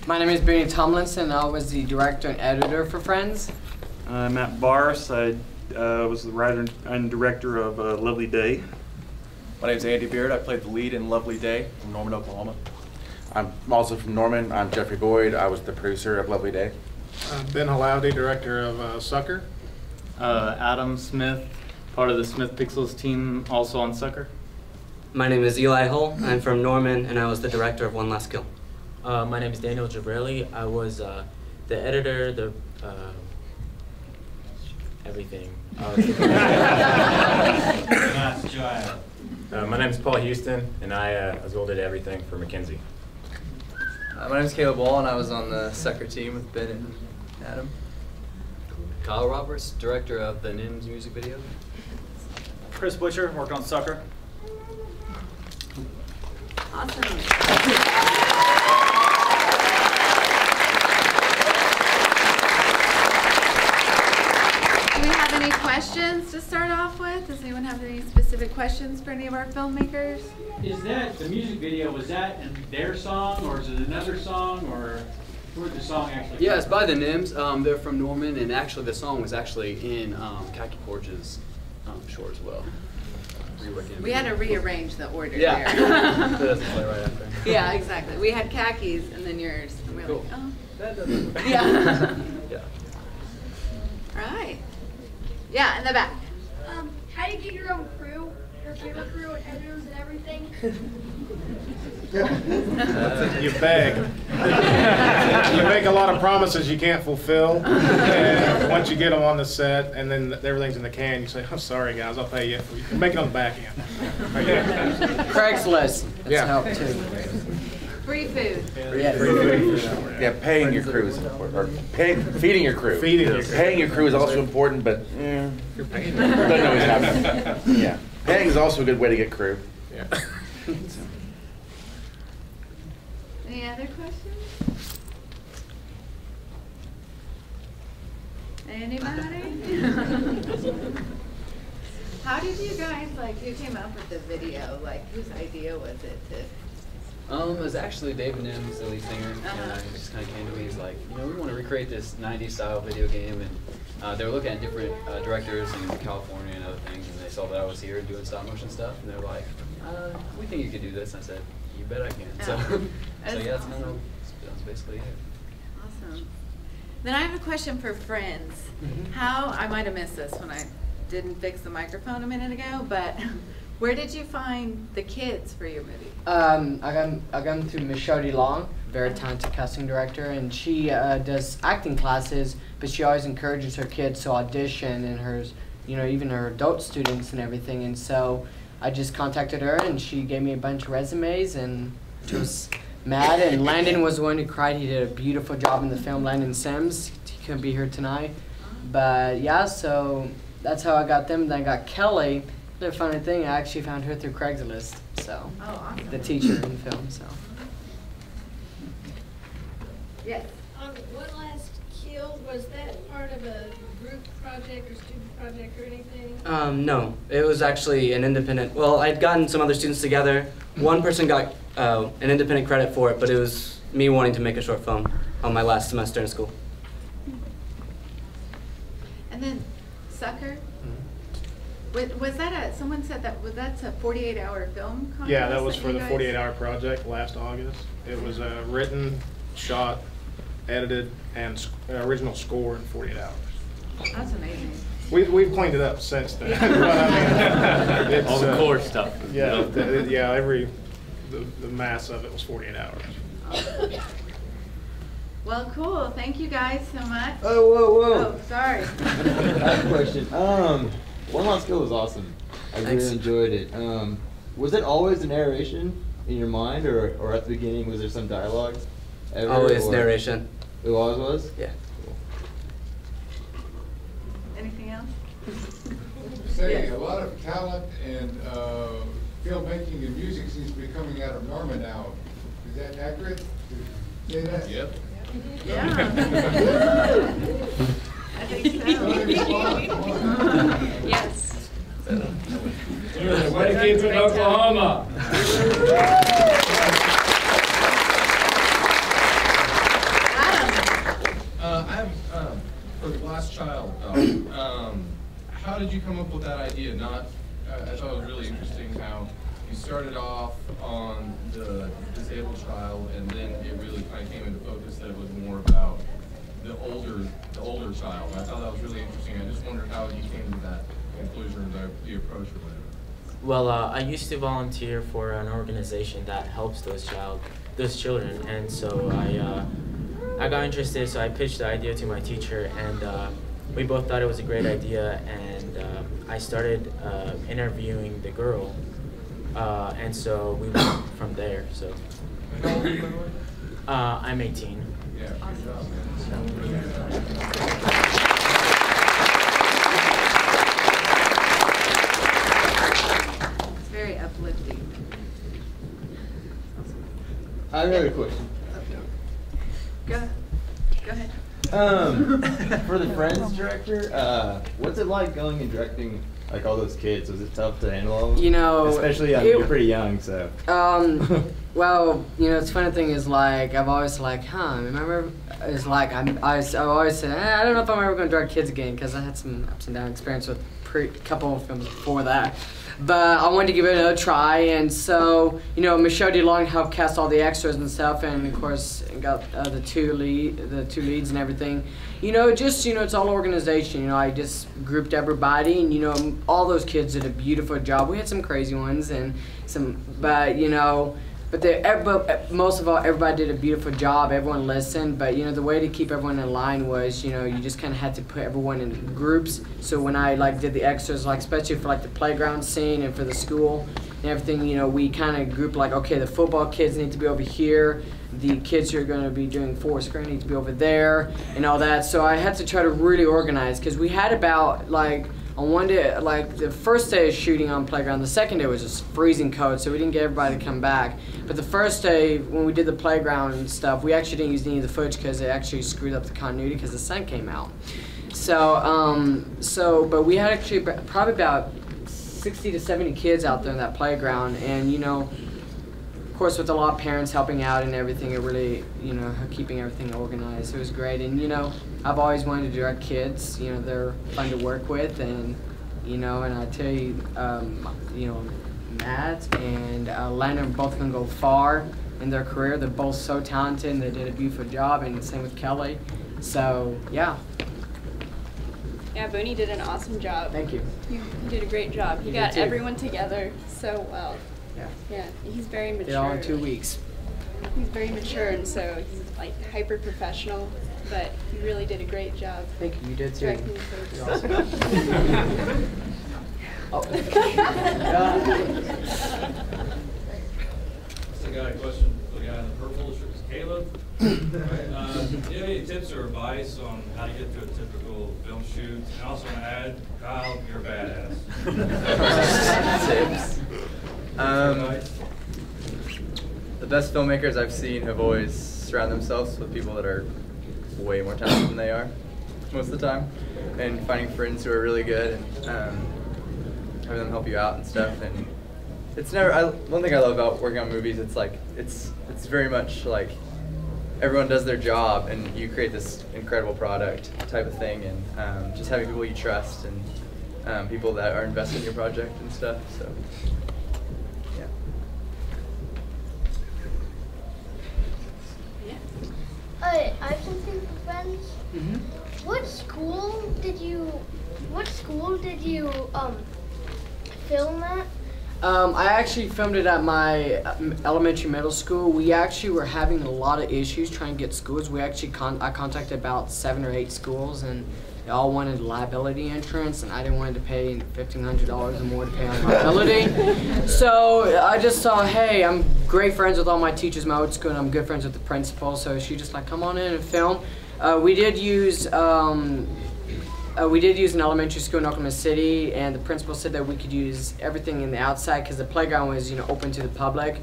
My name is Bunee Tomlinson. I was the director and editor for Friends. I'm Matt Barrs. I was the writer and director of Lovely Day. My name is Andy Beard. I played the lead in Lovely Day from Norman, Oklahoma. I'm also from Norman. I'm Jeffrey Boyd. I was the producer of Lovely Day. Ben Halowdy, director of Sucker. Adam Smith, part of the Smith Pixels team, also on Sucker. My name is Eli Hull. I'm from Norman, and I was the director of One Last Kill. My name is Daniel Jabrelli. I was the editor, the everything. My name is Paul Houston, and I as well did everything for McKinsey. My name is Caleb Wall, and I was on the Sucker team with Ben and Adam. Kyle Roberts, director of the NIMS music video. Chris Butcher, worked on Sucker. Awesome. Do we have any questions to start off with? Does anyone have any specific questions for any of our filmmakers? Is that, the music video, was that in their song, or is it another song, or where did the song actually Yeah, it's by the NIMS. They're from Norman, and actually the song was actually in Khaki Porch's short as well. We had to rearrange the order there. That's play right after. Yeah, exactly. We had khakis and then yours. And we were like, oh. That doesn't Yeah. Yeah. Right. Yeah, in the back. How do you get your own crew, your camera crew and editors and everything? You beg. You make a lot of promises you can't fulfill. And once you get them on the set and then everything's in the can, you say, "I'm sorry, guys, I'll pay you. You can make it on the back end." Craigslist. That's help too. Free food. Yes. Free food. Yeah, paying your crew is important. Or feeding your crew. Feeding your crew. Paying your crew is also important, but you're paying. Doesn't always happen. Yeah, paying is also a good way to get crew. Yeah. Any other questions? Anybody? How did you guys, who came up with the video? Whose idea was it to? It was actually David Nims, the lead singer, and he just kind of came to me. He's like, we want to recreate this 90s style video game, and they were looking at different directors in California and other things, and they saw that I was here doing stop motion stuff, and they were like, we think you could do this. And I said, you bet I can. So yeah, that's basically it. Awesome. Then I have a question for Friends. How, I might have missed this when I didn't fix the microphone a minute ago, but where did you find the kids for your movie? I got them through Miss Shody Long, very talented casting director, and she does acting classes, but she always encourages her kids to audition, and hers, even her adult students and everything. And so I just contacted her, and she gave me a bunch of resumes, and she was mad. And Landon was the one who cried. He did a beautiful job in the film. Landon Sims. He couldn't be here tonight, but yeah. So that's how I got them. Then I got Kelly. The funny thing, I actually found her through Craigslist. So, awesome. The teacher in film. So. Yes. One Last Kill, was that part of a group project or student project or anything? No, it was actually an independent. Well, I'd gotten some other students together. One person got an independent credit for it, but it was me wanting to make a short film on my last semester in school. And then Sucker? Was that someone said that's a 48-hour film contest? Yeah, that was for the 48-hour project last August. It was written, shot, edited, and original score in 48 hours. That's amazing. We've cleaned it up since then. But, I mean, all the core stuff. Yeah, the mass of it was 48 hours. Awesome. Well, cool. Thank you guys so much. Oh, whoa. Oh, sorry. I have a question. One Last Kill was awesome. I really enjoyed it. Was it always the narration in your mind, or at the beginning was there some dialogue? Always narration. It always was? Yeah. Cool. Anything else? Say, a lot of talent and filmmaking and music seems to be coming out of Norman now. Is that accurate? To say that? Yep. Yeah. I think so. Yes. Way to keep it in Oklahoma. how did you come up with that idea? I thought it was really interesting how you started off on the disabled child, and then it really kind of came into focus that it was more about the older child. I thought that was really interesting. I just wondered how you came to that conclusion or the approach or whatever. Well, I used to volunteer for an organization that helps those children, and so I got interested. So I pitched the idea to my teacher, and we both thought it was a great idea. And I started interviewing the girl, and so we went from there. So How old are you, by the way? I'm 18. Yeah, good job, man. It's very uplifting. I have another question. Go ahead. For the Friends director, what's it like going and directing like all those kids? Was it tough to handle all of them? You know, especially you're pretty young, so. Well, you know, it's funny thing is like I've always like, remember, it's like I've always said I don't know if I'm ever going to direct kids again because I had some ups and downs experience with a couple of films before that. But I wanted to give it a try, and so, you know, Michelle DeLong helped cast all the extras and stuff, and of course got the two leads and everything. You know, just, you know, it's all organization. You know, I just grouped everybody, and, you know, all those kids did a beautiful job. We had some crazy ones and some, but, you know, but most of all, everybody did a beautiful job. Everyone listened, but, you know, the way to keep everyone in line was, you know, you just kind of had to put everyone in groups. So when I like did the extras, like especially for like the playground scene and for the school and everything, you know, we kind of grouped like, okay, the football kids need to be over here. The kids who are going to be doing Foursquare need to be over there and all that. So I had to try to really organize because we had about like on one day, like the first day of shooting on Playground, the second day was just freezing cold, so we didn't get everybody to come back. But the first day, when we did the playground and stuff, we actually didn't use any of the footage because it actually screwed up the continuity because the sun came out. So, but we had actually probably about 60 to 70 kids out there in that playground, and you know, of course, with a lot of parents helping out and everything, it really, you know, keeping everything organized. It was great, and you know, I've always wanted to direct kids. You know, they're fun to work with, and you know, and I tell you, you know, Matt and Leonard both can go far in their career. They're both so talented, and they did a beautiful job, and same with Kelly. So yeah. Yeah, Bunee did an awesome job. Thank you. You did a great job. He got everyone together so well. Yeah. Yeah, he's very mature. They're all in 2 weeks. He's very mature, and so he's like hyper professional, but he really did a great job. Thank you. You did too. Directing the folks. You're awesome. Oh. I got a question for the guy in the purple shirt, Caleb. Do you have any tips or advice on how to get to a typical film shoot? And I also want to add, Kyle, you're a badass. Tips. The best filmmakers I've seen have always surrounded themselves with people that are way more talented than they are most of the time, and finding friends who are really good and having them help you out and stuff. And it's never. One thing I love about working on movies, it's like it's very much like everyone does their job and you create this incredible product type of thing, and just having people you trust and people that are invested in your project and stuff. So. I have something for friends. Mm-hmm. What school did you film at? I actually filmed it at my elementary middle school. We actually were having a lot of issues trying to get schools. We actually I contacted about 7 or 8 schools, and they all wanted liability insurance, and I didn't want to pay $1,500 or more to pay on liability. So I just thought, hey, I'm great friends with all my teachers in my old school, and I'm good friends with the principal. So she just like, come on in and film. We did use an elementary school in Oklahoma City, and the principal said that we could use everything in the outside because the playground was, you know, open to the public.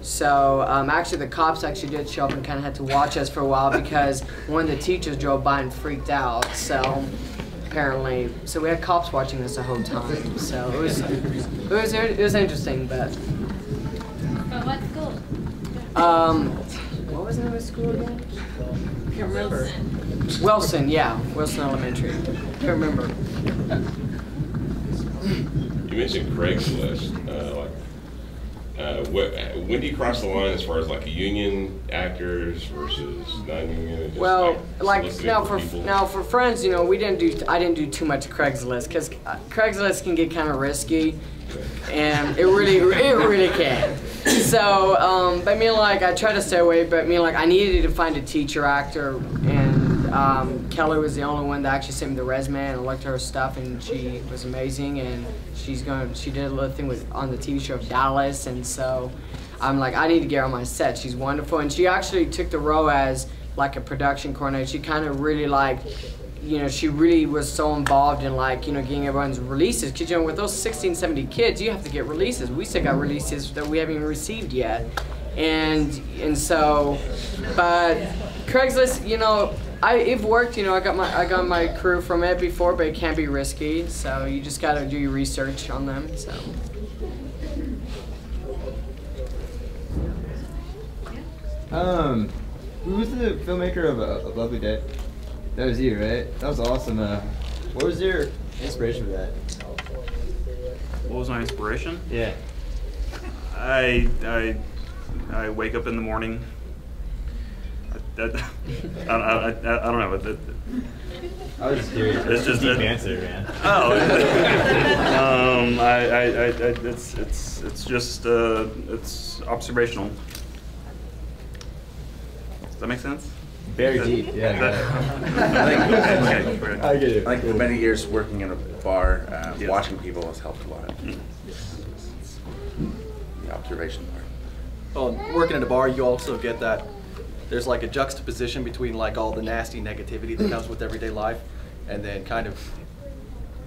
So actually the cops actually did show up and kind of had to watch us for a while because one of the teachers drove by and freaked out. So apparently, so we had cops watching us the whole time. So it was interesting, but. But what school? What was the name of the school again? I can't remember. Wilson, yeah, Wilson Elementary. Can't remember. mentioned Craigslist. When do you cross the line as far as like union actors versus non-union? Well, now for friends, you know, I didn't do too much Craigslist because Craigslist can get kind of risky, and it really can. So, but me like I try to stay away. But me like I needed to find a teacher actor, and Kelly was the only one that actually sent me the resume, and I looked at her stuff, and she was amazing, and she did a little thing on the TV show of Dallas, and so I'm like, I need to get her on my set. She's wonderful, and she actually took the role as like a production coordinator. She kind of really like, you know, she really was so involved in like, you know, getting everyone's releases, because you know, with those 16, 70 kids, you have to get releases. We still got releases that we haven't even received yet, and so, but Craigslist, you know, it worked, you know, I got my crew from it before, but it can be risky, so you just gotta do your research on them, so. Who was the filmmaker of Lovely Day? That was you, right? That was awesome. What was your inspiration for that? What was my inspiration? Yeah. I wake up in the morning. I don't know. I was just curious. It's just a deep answer, man. Oh. It's just it's observational. Does that make sense? Very deep. Yeah. I get it. I think many years working in a bar, watching people has helped a lot. The observation part. Well, working in a bar, you also get that there's like a juxtaposition between like all the nasty negativity that comes with everyday life, and then kind of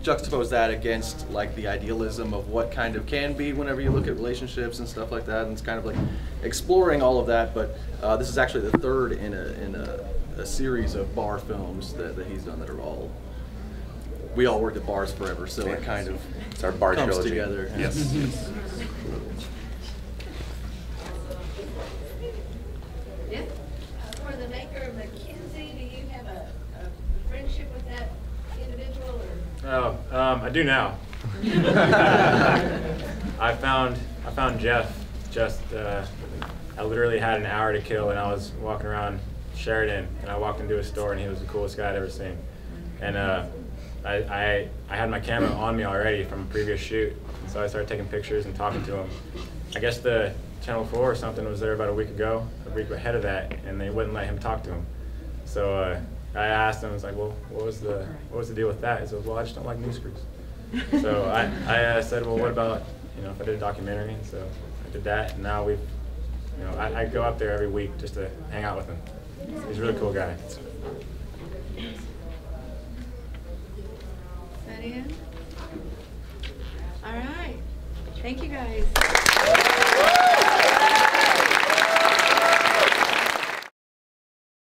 juxtapose that against like the idealism of what kind of can be whenever you look at relationships and stuff like that. And it's kind of like exploring all of that. But this is actually the third in a series of bar films that he's done that are all. We all worked at bars forever, so it kind of it's our bar comes trilogy. together. Yes. Yes. For the maker of McKinsey, do you have a friendship with that individual? Or? Oh, I do now. I found Jeff just, I literally had an hour to kill, and I was walking around Sheridan, and I walked into a store, and he was the coolest guy I'd ever seen. And I had my camera on me already from a previous shoot, and so I started taking pictures and talking to him. I guess the Channel 4 or something was there about a week ahead of that, and they wouldn't let him talk to him. So I asked him, I was like, well, what was the deal with that? He said, well, I just don't like news crews. So I said, well, what about, you know, if I did a documentary? And so I did that, and now I go up there every week just to hang out with him. He's a really cool guy. All right. Thank you, guys.